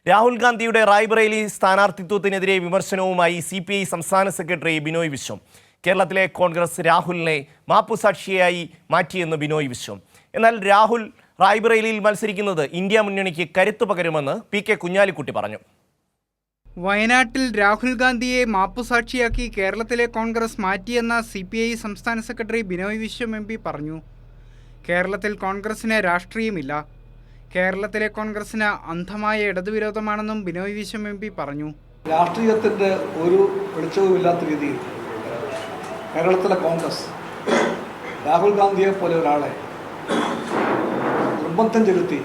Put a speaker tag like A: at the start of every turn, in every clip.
A: രാഹുൽ ഗാന്ധിയുടെ റായ്ബറേലി സ്ഥാനാർത്ഥിത്വത്തിനെതിരെ വിമർശനവുമായി CPI സംസ്ഥാന സെക്രട്ടറി ബിനോയ് വിശ്വം. കേരളത്തിലെ കോൺഗ്രസ് രാഹുലിനെ മാപ്പുസാക്ഷിയായി മാറ്റിയെന്ന് ബിനോയ് വിശ്വം. എന്നാൽ രാഹുൽ റായ്ബറേലിയിൽ മത്സരിക്കുന്നത് ഇന്ത്യ മുന്നണിക്ക് കരുത്തു പകരുമെന്ന് PK കുഞ്ഞാലിക്കുട്ടി പറഞ്ഞു.
B: വയനാട്ടിൽ രാഹുൽ ഗാന്ധിയെ മാപ്പുസാക്ഷിയാക്കി കേരളത്തിലെ കോൺഗ്രസ് മാറ്റിയെന്ന CPI സംസ്ഥാന സെക്രട്ടറി ബിനോയ് വിശ്വം MP പറഞ്ഞു. കേരളത്തിൽ കോൺഗ്രസിന് രാഷ്ട്രീയമില്ല. കേരളത്തിലെ കോൺഗ്രസിന് അന്ധമായ ഇടതുവിരോധമാണെന്നും ബിനോയ് വിശ്വം MP പറഞ്ഞു.
C: രാഷ്ട്രീയത്തിൻ്റെ ഒരു വെളിച്ചവുമില്ലാത്ത രീതിയിൽ കേരളത്തിലെ കോൺഗ്രസ് രാഹുൽ ഗാന്ധിയെ പോലെ ഒരാളെ നിർബന്ധം ചെലുത്തി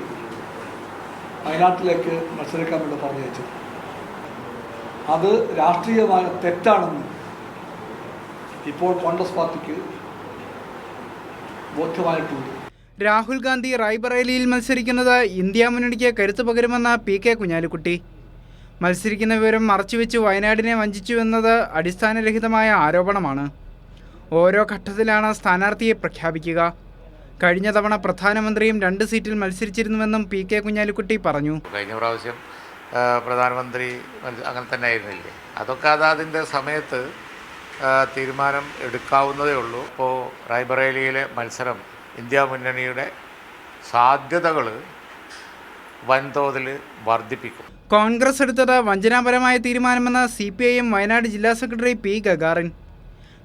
C: വയനാട്ടിലേക്ക് മത്സരിക്കാൻ വേണ്ടി പറഞ്ഞു വെച്ചു. അത് രാഷ്ട്രീയമായ തെറ്റാണെന്ന് ഇപ്പോൾ കോൺഗ്രസ് പാർട്ടിക്ക് ബോധ്യമായിട്ടുണ്ട്.
B: രാഹുൽ ഗാന്ധി റായ്ബറേലിയിൽ മത്സരിക്കുന്നത് ഇന്ത്യ മുന്നണിക്ക് കരുത്തു പകരുമെന്ന PK കുഞ്ഞാലിക്കുട്ടി. മത്സരിക്കുന്ന വിവരം മറച്ചുവെച്ച് വയനാടിനെ വഞ്ചിച്ചുവെന്നത് അടിസ്ഥാനരഹിതമായ ആരോപണമാണ്. ഓരോ ഘട്ടത്തിലാണ് സ്ഥാനാർത്ഥിയെ പ്രഖ്യാപിക്കുക. കഴിഞ്ഞ തവണ പ്രധാനമന്ത്രിയും 2 സീറ്റിൽ മത്സരിച്ചിരുന്നുവെന്നും PK കുഞ്ഞാലിക്കുട്ടി പറഞ്ഞു.
D: കഴിഞ്ഞ പ്രാവശ്യം പ്രധാനമന്ത്രി അങ്ങനെ തന്നെ ആയിരുന്നില്ലേ? അതൊക്കെ അതിൻ്റെ സമയത്ത് തീരുമാനം എടുക്കാവുന്നതേ ഉള്ളൂ. ഇപ്പോൾ റായ്ബറേലിയിലെ മത്സരം ഇന്ത്യ മുന്നണിയുടെ സാധ്യതകൾ വൻതോതിൽ വർദ്ധിപ്പിക്കും.
B: കോൺഗ്രസ് എടുത്തത് വഞ്ചനാപരമായ തീരുമാനമെന്ന് CPIM വയനാട് ജില്ലാ സെക്രട്ടറി P ഗഗാറിൻ.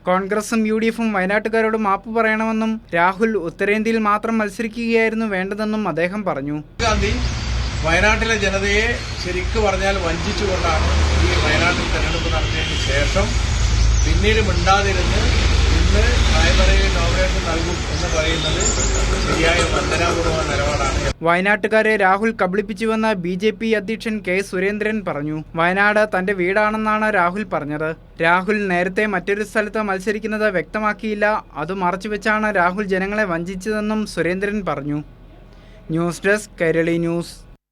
B: കോൺഗ്രസും UDFും വയനാട്ടുകാരോട് മാപ്പ് പറയണമെന്നും രാഹുൽ ഉത്തരേന്ത്യയിൽ മാത്രം മത്സരിക്കുകയായിരുന്നു വേണ്ടതെന്നും അദ്ദേഹം പറഞ്ഞു.
E: ഗാന്ധി വയനാട്ടിലെ ജനതയെ ശരിക്കു പറഞ്ഞാൽ വഞ്ചിച്ചുകൊണ്ടാണ് ഈ വയനാട്ടിൽ തെരഞ്ഞെടുപ്പ് നടത്തിയതിന് ശേഷം പിന്നീട് മിണ്ടാതിരുന്ന് ഇന്ന് റായ്ബറേലി നോമിനേഷൻ നൽകും എന്ന് പറയുന്നത് ശരിയായ വഞ്ചനാപൂർവ്വ നിലപാടാണ്.
B: വയനാട്ടുകാരെ രാഹുൽ കബളിപ്പിച്ചുവെന്ന് BJP അധ്യക്ഷൻ K സുരേന്ദ്രൻ പറഞ്ഞു. വയനാട് തന്റെ വീടാണെന്നാണ് രാഹുൽ പറഞ്ഞത്. രാഹുൽ നേരത്തെ മറ്റൊരു സ്ഥലത്ത് മത്സരിക്കുന്നത് വ്യക്തമാക്കിയില്ല. അത് മറച്ചുവെച്ചാണ് രാഹുൽ ജനങ്ങളെ വഞ്ചിച്ചതെന്നും സുരേന്ദ്രൻ പറഞ്ഞു. News desk Kairali news.